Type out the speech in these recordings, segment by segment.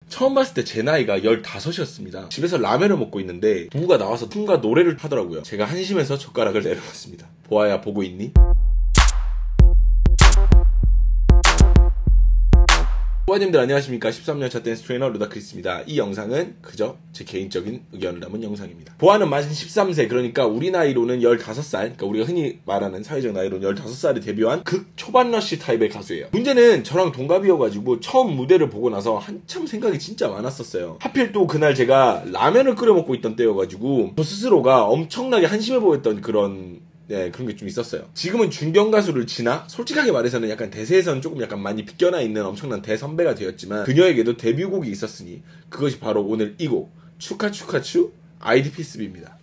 처음 봤을 때 제 나이가 15이었습니다. 집에서 라면을 먹고 있는데 부부가 나와서 춤과 노래를 하더라고요. 제가 한심해서 젓가락을 내려봤습니다. 보아야, 보고 있니? 보아님들 안녕하십니까. 13년차 댄스 트레이너 루다크리스입니다. 이 영상은 그저 제 개인적인 의견을 담은 영상입니다. 보아는 만 13세, 그러니까 우리 나이로는 15살, 그러니까 우리가 흔히 말하는 사회적 나이로는 15살에 데뷔한 극 초반 러쉬 타입의 가수예요. 문제는 저랑 동갑이어가지고 처음 무대를 보고 나서 한참 생각이 진짜 많았었어요. 하필 또 그날 제가 라면을 끓여 먹고 있던 때여가지고 저 스스로가 엄청나게 한심해 보였던 그런 게 좀 있었어요. 지금은 중견 가수를 지나 솔직하게 말해서는 약간 대세에서는 조금 약간 많이 비껴나 있는 엄청난 대선배가 되었지만 그녀에게도 데뷔곡이 있었으니 그것이 바로 오늘 이 곡 추카추카추 아이디피스비입니다.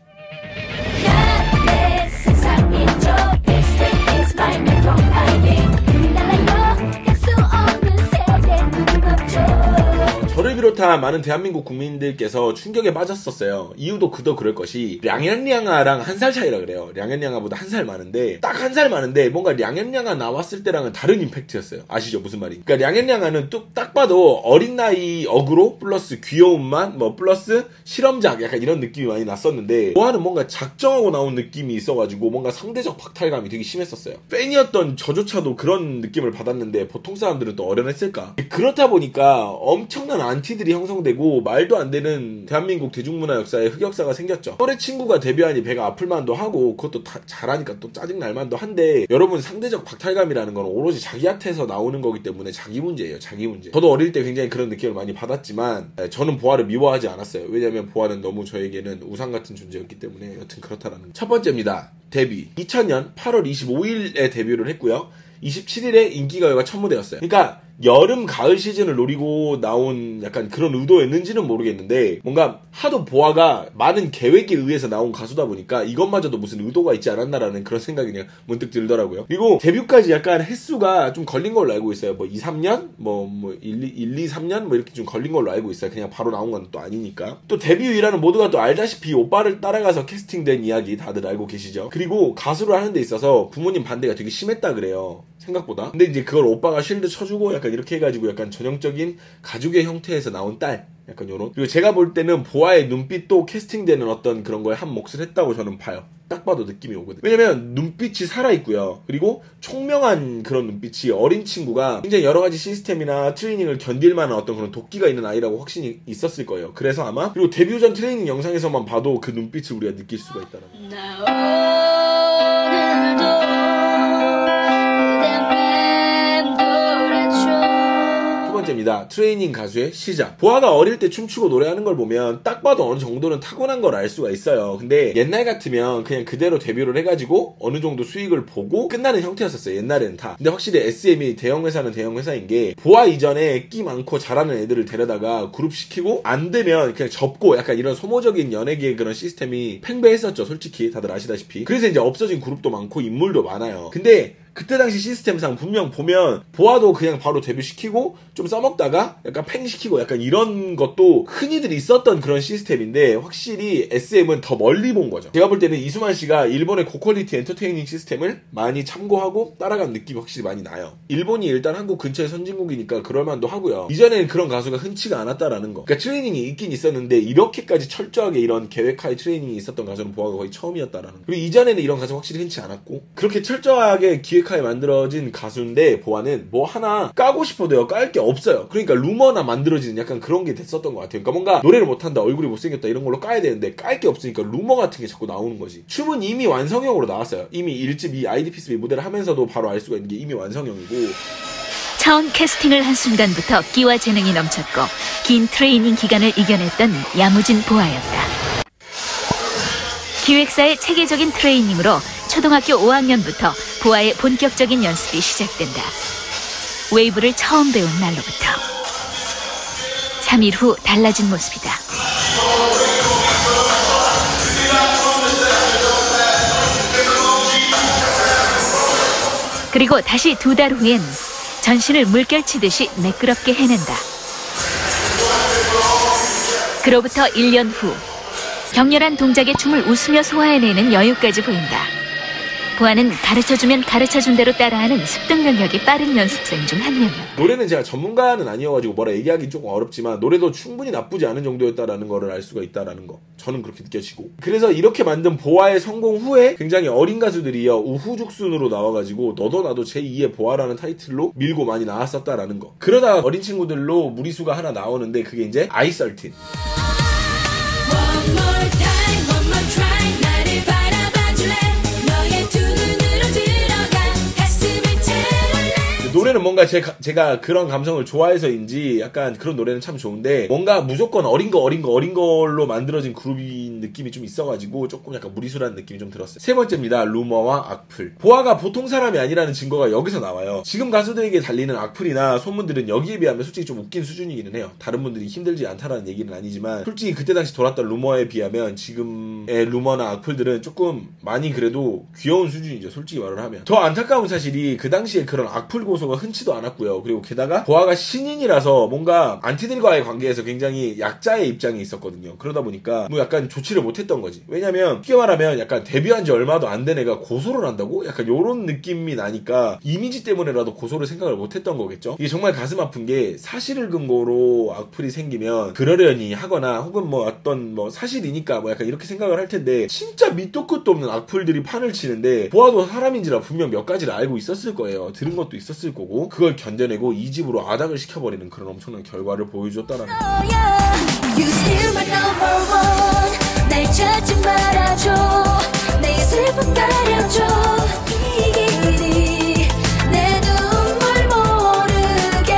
저를 비롯한 많은 대한민국 국민들께서 충격에 빠졌었어요. 이유도 그도 그럴 것이 량현량아랑 한 살 차이라 그래요. 량현량아보다 한 살 많은데 딱 한 살 많은데 뭔가 량현량아 나왔을 때랑은 다른 임팩트였어요. 아시죠? 무슨 말인지. 그러니까 량현량아는 딱 봐도 어린 나이 어그로 플러스 귀여움만 플러스 실험작 약간 이런 느낌이 많이 났었는데 보아는 뭔가 작정하고 나온 느낌이 있어가지고 뭔가 상대적 박탈감이 되게 심했었어요. 팬이었던 저조차도 그런 느낌을 받았는데 보통 사람들은 또 어련했을까? 그렇다 보니까 엄청난 안티들이 형성되고 말도 안 되는 대한민국 대중문화 역사에 흑역사가 생겼죠. 또래 친구가 데뷔하니 배가 아플 만도 하고 그것도 다 잘하니까 또 짜증날 만도 한데 여러분 상대적 박탈감이라는 건 오로지 자기한테서 나오는 거기 때문에 자기 문제예요. 자기 문제. 저도 어릴 때 굉장히 그런 느낌을 많이 받았지만 저는 보아를 미워하지 않았어요. 왜냐면 보아는 너무 저에게는 우상 같은 존재였기 때문에 여튼 그렇다라는 첫 번째입니다. 데뷔 2000년 8월 25일에 데뷔를 했고요. 27일에 인기가요가 첫 무대였어요. 그러니까 여름 가을 시즌을 노리고 나온 약간 그런 의도였는지는 모르겠는데 뭔가 하도 보아가 많은 계획에 의해서 나온 가수다 보니까 이것마저도 무슨 의도가 있지 않았나라는 그런 생각이 그냥 문득 들더라고요. 그리고 데뷔까지 약간 횟수가 좀 걸린 걸로 알고 있어요. 2, 3년? 1, 2, 3년? 이렇게 좀 걸린 걸로 알고 있어요. 그냥 바로 나온 건 또 아니니까. 또 데뷔일화는 모두가 또 알다시피 오빠를 따라가서 캐스팅된 이야기 다들 알고 계시죠? 그리고 가수를 하는 데 있어서 부모님 반대가 되게 심했다 그래요. 생각보다. 근데 이제 그걸 오빠가 실드 쳐주고 약간 이렇게 해가지고 약간 전형적인 가족의 형태에서 나온 딸. 약간 요런. 그리고 제가 볼 때는 보아의 눈빛도 캐스팅되는 어떤 그런 거에 한 몫을 했다고 저는 봐요. 딱 봐도 느낌이 오거든. 왜냐면 눈빛이 살아있고요. 그리고 총명한 그런 눈빛이 어린 친구가 굉장히 여러 가지 시스템이나 트레이닝을 견딜 만한 어떤 그런 도끼가 있는 아이라고 확신이 있었을 거예요. 그래서 아마 그리고 데뷔 전 트레이닝 영상에서만 봐도 그 눈빛을 우리가 느낄 수가 있다는 거. 입니다. 트레이닝 가수의 시작. 보아가 어릴 때 춤추고 노래하는 걸 보면 딱 봐도 어느 정도는 타고난 걸 알 수가 있어요. 근데 옛날 같으면 그냥 그대로 데뷔를 해가지고 어느 정도 수익을 보고 끝나는 형태였었어요. 옛날에는 다. 근데 확실히 SM이 대형회사는 대형회사인 게 보아 이전에 끼 많고 잘하는 애들을 데려다가 그룹 시키고 안 되면 그냥 접고 약간 이런 소모적인 연예계의 그런 시스템이 팽배했었죠. 솔직히 다들 아시다시피. 그래서 이제 없어진 그룹도 많고 인물도 많아요. 근데 그때 당시 시스템상 분명 보면 보아도 그냥 바로 데뷔시키고 좀 써먹다가 약간 팽시키고 약간 이런 것도 흔히들 있었던 그런 시스템인데 확실히 SM은 더 멀리 본 거죠. 제가 볼 때는 이수만 씨가 일본의 고퀄리티 엔터테이닝 시스템을 많이 참고하고 따라간 느낌이 확실히 많이 나요. 일본이 일단 한국 근처의 선진국이니까 그럴만도 하고요. 이전에는 그런 가수가 흔치가 않았다라는 거. 그러니까 트레이닝이 있긴 있었는데 이렇게까지 철저하게 이런 계획하에 트레이닝이 있었던 가수는 보아가 거의 처음이었다라는 거. 그리고 이전에는 이런 가수가 확실히 흔치 않았고 그렇게 철저하게 기획 하에 만들어진 가수인데 보아는 뭐 하나 까고 싶어도요 깔 게 없어요. 그러니까 루머나 만들어지는 약간 그런 게 됐었던 것 같아요. 그러니까 뭔가 노래를 못한다, 얼굴이 못생겼다 이런 걸로 까야 되는데 깔 게 없으니까 루머 같은 게 자꾸 나오는 거지. 춤은 이미 완성형으로 나왔어요. 이미 1집 이 아이디피스비 무대를 하면서도 바로 알 수가 있는 게 이미 완성형이고 처음 캐스팅을 한 순간부터 끼와 재능이 넘쳤고 긴 트레이닝 기간을 이겨냈던 야무진 보아였다. 기획사의 체계적인 트레이닝으로 초등학교 5학년부터 보아의 본격적인 연습이 시작된다. 웨이브를 처음 배운 날로부터 3일 후 달라진 모습이다. 그리고 다시 2달 후엔 전신을 물결치듯이 매끄럽게 해낸다. 그로부터 1년 후 격렬한 동작의 춤을 웃으며 소화해내는 여유까지 보인다. 보아는 가르쳐주면 가르쳐준 대로 따라하는 습득 능력이 빠른 연습생 중 한 명이야. 노래는 제가 전문가는 아니어가지고 뭐라 얘기하기 조금 어렵지만 노래도 충분히 나쁘지 않은 정도였다라는 거를 알 수가 있다라는 거. 저는 그렇게 느껴지고. 그래서 이렇게 만든 보아의 성공 후에 굉장히 어린 가수들이요 우후죽순으로 나와가지고 너도 나도 제2의 보아라는 타이틀로 밀고 많이 나왔었다라는 거. 그러다가 어린 친구들로 무리수가 하나 나오는데 그게 이제 아이썰틴. 노래는 뭔가 제가 그런 감성을 좋아해서인지 약간 그런 노래는 참 좋은데 뭔가 무조건 어린 걸로 만들어진 그룹인 느낌이 좀 있어가지고 조금 약간 무리수라는 느낌이 좀 들었어요. 세 번째입니다. 루머와 악플. 보아가 보통 사람이 아니라는 증거가 여기서 나와요. 지금 가수들에게 달리는 악플이나 소문들은 여기에 비하면 솔직히 좀 웃긴 수준이기는 해요. 다른 분들이 힘들지 않다라는 얘기는 아니지만 솔직히 그때 당시 돌았던 루머에 비하면 지금의 루머나 악플들은 조금 많이 그래도 귀여운 수준이죠. 솔직히 말을 하면. 더 안타까운 사실이 그 당시에 그런 악플 고소가 흔치도 않았고요. 그리고 게다가 보아가 신인이라서 뭔가 안티들과의 관계에서 굉장히 약자의 입장에 있었거든요. 그러다 보니까 뭐 약간 조치를 못했던 거지. 왜냐면 쉽게 말하면 약간 데뷔한 지 얼마도 안 된 애가 고소를 한다고? 약간 요런 느낌이 나니까 이미지 때문에라도 고소를 생각을 못했던 거겠죠. 이게 정말 가슴 아픈 게 사실을 근거로 악플이 생기면 그러려니 하거나 혹은 뭐 어떤 뭐 사실이니까 뭐 약간 이렇게 생각을 할 텐데 진짜 밑도 끝도 없는 악플들이 판을 치는데 보아도 사람인지라 분명 몇 가지를 알고 있었을 거예요. 들은 것도 있었을 거고 그걸 견뎌내고 이 집으로 아작을 시켜버리는 그런 엄청난 결과를 보여줬다라는 날 찾지 말아줘 내 슬픔 가려줘 이 길이 내 눈물 모르게.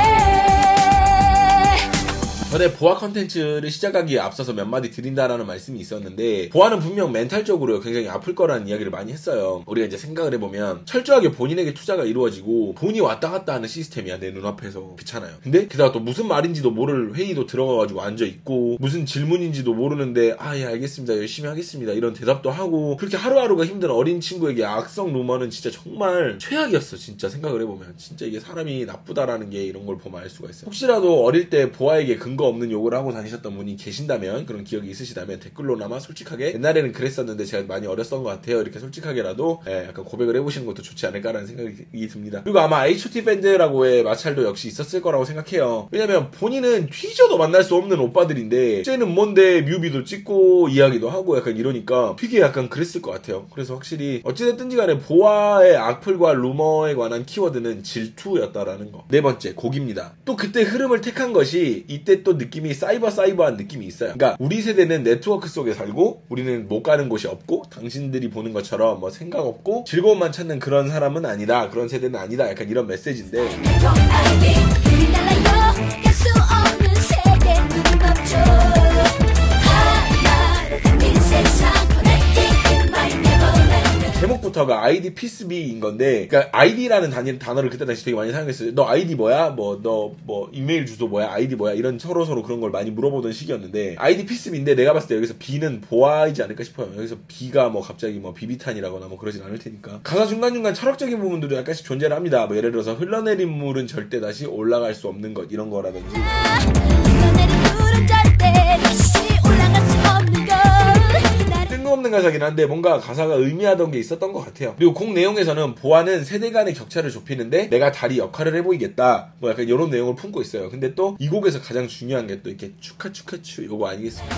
전에 보아 컨텐츠를 시작하기에 앞서서 몇 마디 드린다라는 말씀이 있었는데 보아는 분명 멘탈적으로 굉장히 아플 거라는 이야기를 많이 했어요. 우리가 이제 생각을 해보면 철저하게 본인에게 투자가 이루어지고 돈이 왔다 갔다 하는 시스템이야 내 눈앞에서. 그렇잖아요. 근데 게다가 또 무슨 말인지도 모를 회의도 들어가가지고 앉아있고 무슨 질문인지도 모르는데 예 알겠습니다 열심히 하겠습니다 이런 대답도 하고 그렇게 하루하루가 힘든 어린 친구에게 악성 루머는 진짜 정말 최악이었어. 진짜 생각을 해보면 진짜 이게 사람이 나쁘다라는 게 이런 걸 보면 알 수가 있어요. 혹시라도 어릴 때 보아에게 근거 없는 욕을 하고 다니셨던 분이 계신다면 그런 기억이 있으시다면 댓글로나마 솔직하게 옛날에는 그랬었는데 제가 많이 어렸던 것 같아요 이렇게 솔직하게라도 약간 고백을 해보시는 것도 좋지 않을까라는 생각이 듭니다. 그리고 아마 H.O.T 팬들하고의 마찰도 역시 있었을 거라고 생각해요. 왜냐면 본인은 뒤져도 만날 수 없는 오빠들인데 쟤는 뭔데 뮤비도 찍고 이야기도 하고 약간 이러니까 되게 약간 그랬을 것 같아요. 그래서 확실히 어찌됐든지 간에 보아의 악플과 루머에 관한 키워드는 질투였다라는 거. 네 번째 곡입니다. 또 그때 흐름을 택한 것이 이때 또 느낌이 사이버한 느낌이 있어요. 그러니까 우리 세대는 네트워크 속에 살고 우리는 못 가는 곳이 없고 당신들이 보는 것처럼 뭐 생각 없고 즐거움만 찾는 그런 사람은 아니다. 그런 세대는 아니다. 약간 이런 메시지인데 제목부터가 아이디 피스비인 건데, 그러니까 아이디라는 단어를 그때 당시 되게 많이 사용했어요. 너 아이디 뭐야? 너 이메일 주소 뭐야? 아이디 뭐야? 이런 서로 그런 걸 많이 물어보던 시기였는데 아이디 피스비인데 내가 봤을 때 여기서 B는 보아이지 않을까 싶어요. 여기서 B가 뭐 갑자기 뭐 비비탄이라거나 뭐 그러진 않을 테니까. 가사 중간중간 철학적인 부분들도 약간씩 존재를 합니다. 뭐 예를 들어서 흘러내린 물은 절대 다시 올라갈 수 없는 것 이런 거라든지. 뜬금없는 가사긴 한데 뭔가 가사가 의미하던 게 있었던 것 같아요. 그리고 곡 내용에서는 보아는 세대 간의 격차를 좁히는데 내가 다리 역할을 해보이겠다 뭐 약간 이런 내용을 품고 있어요. 근데 또 이 곡에서 가장 중요한 게 또 이렇게 축하추 요거 아니겠습니까?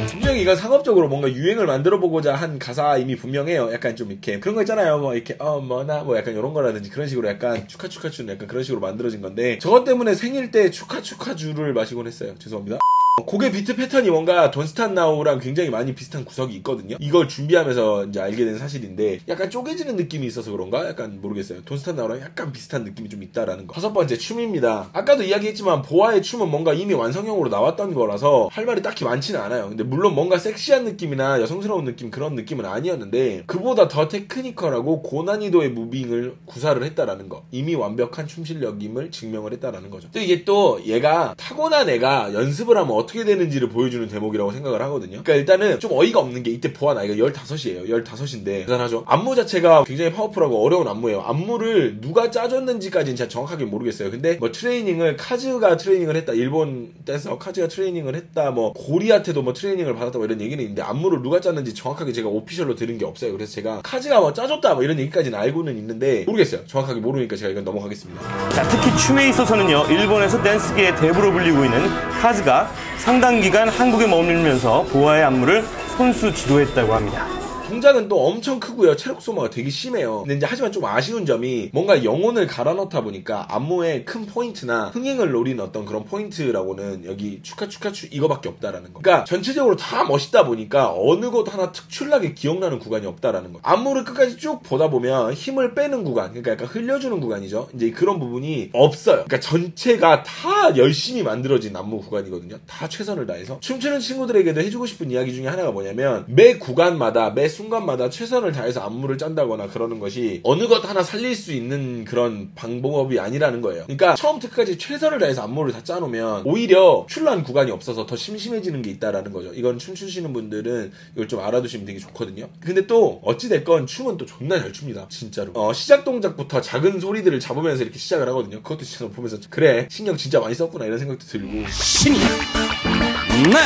분명히 이건 상업적으로 뭔가 유행을 만들어보고자 한 가사임이 분명해요. 약간 좀 이렇게 그런 거 있잖아요. 뭐 이렇게 뭐나 뭐 약간 이런 거라든지 그런 식으로 약간 축하추는 약간 그런 식으로 만들어진 건데 저것 때문에 생일 때 축하주를 마시곤 했어요. 죄송합니다. 곡의 비트 패턴이 뭔가 Don't Start Now랑 굉장히 많이 비슷한 구석이 있거든요. 이걸 준비하면서 이제 알게 된 사실인데 약간 쪼개지는 느낌이 있어서 그런가? 약간 모르겠어요. Don't Start Now랑 약간 비슷한 느낌이 좀 있다라는 거. 다섯 번째 춤입니다. 아까도 이야기했지만 보아의 춤은 뭔가 이미 완성형으로 나왔던 거라서 할 말이 딱히 많지는 않아요. 근데 물론 뭔가 섹시한 느낌이나 여성스러운 느낌 그런 느낌은 아니었는데 그보다 더 테크니컬하고 고난이도의 무빙을 구사를 했다라는 거. 이미 완벽한 춤 실력임을 증명을 했다라는 거죠. 또 이게 또 얘가 타고난 애가 연습을 하면 어떻게 되는지를 보여주는 대목이라고 생각을 하거든요. 그러니까 일단은 좀 어이가 없는 게 이때 보아 나이가 15이에요. 15인데 대단하죠. 안무 자체가 굉장히 파워풀하고 어려운 안무예요. 안무를 누가 짜줬는지까지는 제가 정확하게 모르겠어요. 근데 뭐 트레이닝을 카즈가 트레이닝을 했다. 일본 댄서 카즈가 트레이닝을 했다. 뭐 고리한테도 뭐 트레이닝을 받았다. 뭐 이런 얘기는 있는데 안무를 누가 짰는지 정확하게 제가 오피셜로 들은 게 없어요. 그래서 제가 카즈가 뭐 짜줬다 뭐 이런 얘기까지는 알고는 있는데 모르겠어요. 정확하게 모르니까 제가 이건 넘어가겠습니다. 자, 특히 춤에 있어서는요, 일본에서 댄스계의 대부로 불리고 있는 카즈가 상당 기간 한국에 머물면서 보아의 안무를 손수 지도했다고 합니다. 동작은 또 엄청 크고요. 체력 소모가 되게 심해요. 근데 이제 하지만 좀 아쉬운 점이 뭔가 영혼을 갈아 넣다 보니까 안무의 큰 포인트나 흥행을 노리는 어떤 그런 포인트라고는 여기 축하 이거밖에 없다라는 거. 그러니까 전체적으로 다 멋있다 보니까 어느 것 하나 특출나게 기억나는 구간이 없다라는 거. 안무를 끝까지 쭉 보다 보면 힘을 빼는 구간, 그러니까 약간 흘려주는 구간이죠. 이제 그런 부분이 없어요. 그러니까 전체가 다 열심히 만들어진 안무 구간이거든요. 다 최선을 다해서. 춤추는 친구들에게도 해주고 싶은 이야기 중에 하나가 뭐냐면 매 구간마다 매 순간마다 최선을 다해서 안무를 짠다거나 그러는 것이 어느 것 하나 살릴 수 있는 그런 방법이 아니라는 거예요. 그러니까 처음부터 끝까지 최선을 다해서 안무를 다 짜놓으면 오히려 출란 구간이 없어서 더 심심해지는 게 있다라는 거죠. 이건 춤추시는 분들은 이걸 좀 알아두시면 되게 좋거든요. 근데 또 어찌됐건 춤은 또 존나 잘 춥니다. 진짜로. 시작 동작부터 작은 소리들을 잡으면서 이렇게 시작을 하거든요. 그것도 진짜 보면서 그래 신경 진짜 많이 썼구나 이런 생각도 들고. 신이 네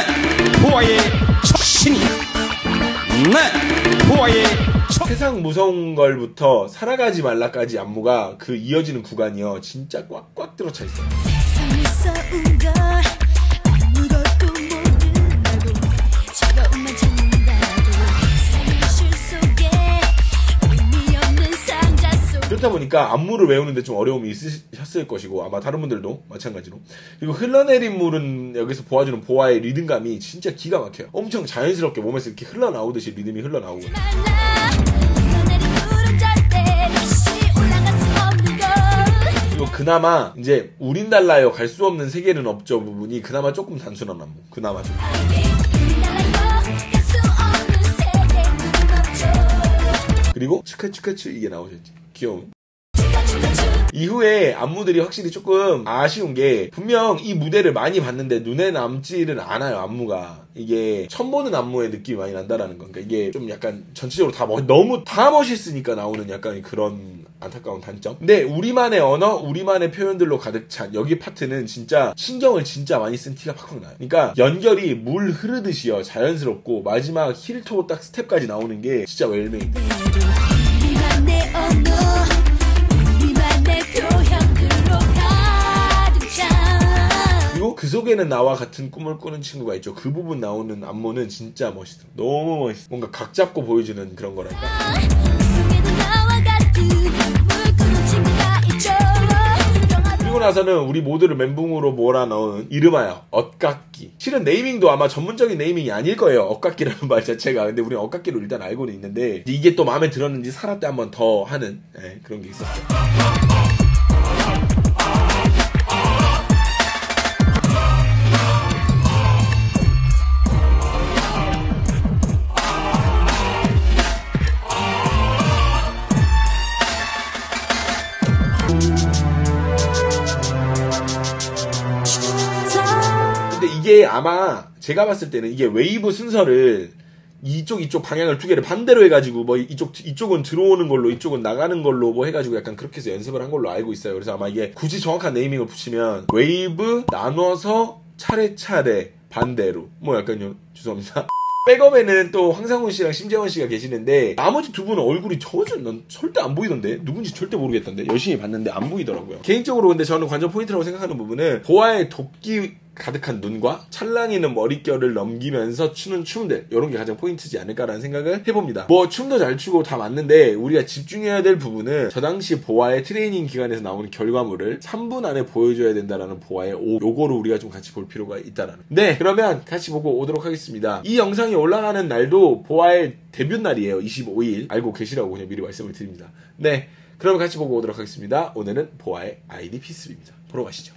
보아의 신이 네 보아의 세상 무서운 걸부터 살아가지 말라까지 안무가 그 이어지는 구간이요 진짜 꽉꽉 들어차 있어요. 세상이 무서운 걸 아무것도 모른다고 즐거움만 찾는다고 사실 속에 의미 없는 상자 속 그렇다 보니까 안무를 외우는데 좀 어려움이 있으셨을 것이고 아마 다른 분들도 마찬가지로. 그리고 흘러내린 물은 여기서 보아주는 보아의 리듬감이 진짜 기가 막혀요. 엄청 자연스럽게 몸에서 이렇게 흘러나오듯이 리듬이 흘러나오고. 그리고 그나마 이제 우린 달라요 갈 수 없는 세계는 없죠 부분이 그나마 조금 단순한 안무. 그나마 좀. 그리고 치카치카치 이게 나오셨지. 귀여운. 이후에 안무들이 확실히 조금 아쉬운 게 분명 이 무대를 많이 봤는데 눈에 남지는 않아요. 안무가 이게 처음 보는 안무의 느낌이 많이 난다라는 거. 그러니까 이게 좀 약간 전체적으로 다 너무 다 멋있으니까 나오는 약간 그런 안타까운 단점. 근데 우리만의 언어, 우리만의 표현들로 가득 찬 여기 파트는 진짜 신경을 진짜 많이 쓴 티가 팍팍 나요. 그러니까 연결이 물 흐르듯이요 자연스럽고 마지막 힐토 딱 스텝까지 나오는 게 진짜 웰메이드. 그리고 그 속에는 나와 같은 꿈을 꾸는 친구가 있죠. 그 부분 나오는 안무는 진짜 멋있어. 너무 멋있어. 뭔가 각 잡고 보여주는 그런 거랄까. 그리고 나서는 우리 모두를 멘붕으로 몰아넣은 이름하여 엇깎기. 실은 네이밍도 아마 전문적인 네이밍이 아닐 거예요. 엇깎기라는 말 자체가. 근데 우리는 엇깎기로 일단 알고는 있는데 이게 또 마음에 들었는지 살아 때 한 번 더 하는 그런 게 있었어요. 이게 아마 제가 봤을 때는 이게 웨이브 순서를 이쪽 방향을 두 개를 반대로 해가지고 뭐 이쪽은 들어오는 걸로 이쪽은 나가는 걸로 뭐 해가지고 약간 그렇게 해서 연습을 한 걸로 알고 있어요. 그래서 아마 이게 굳이 정확한 네이밍을 붙이면 웨이브 나눠서 차례차례 반대로 뭐 약간 죄송합니다. 백업에는 또 황상훈 씨랑 심재원 씨가 계시는데 나머지 두 분은 얼굴이 난 절대 안 보이던데 누군지 절대 모르겠던데 열심히 봤는데 안 보이더라고요. 개인적으로 근데 저는 관전 포인트라고 생각하는 부분은 보아의 도끼 가득한 눈과 찰랑이는 머릿결을 넘기면서 추는 춤들 이런 게 가장 포인트지 않을까라는 생각을 해봅니다. 뭐 춤도 잘 추고 다 맞는데 우리가 집중해야 될 부분은 저 당시 보아의 트레이닝 기간에서 나오는 결과물을 3분 안에 보여줘야 된다라는 보아의 요거를 우리가 좀 같이 볼 필요가 있다라는. 네, 그러면 같이 보고 오도록 하겠습니다. 이 영상이 올라가는 날도 보아의 데뷔 날이에요. 25일 알고 계시라고 그냥 미리 말씀을 드립니다. 네, 그럼 같이 보고 오도록 하겠습니다. 오늘은 보아의 아이디 P3입니다. 보러 가시죠.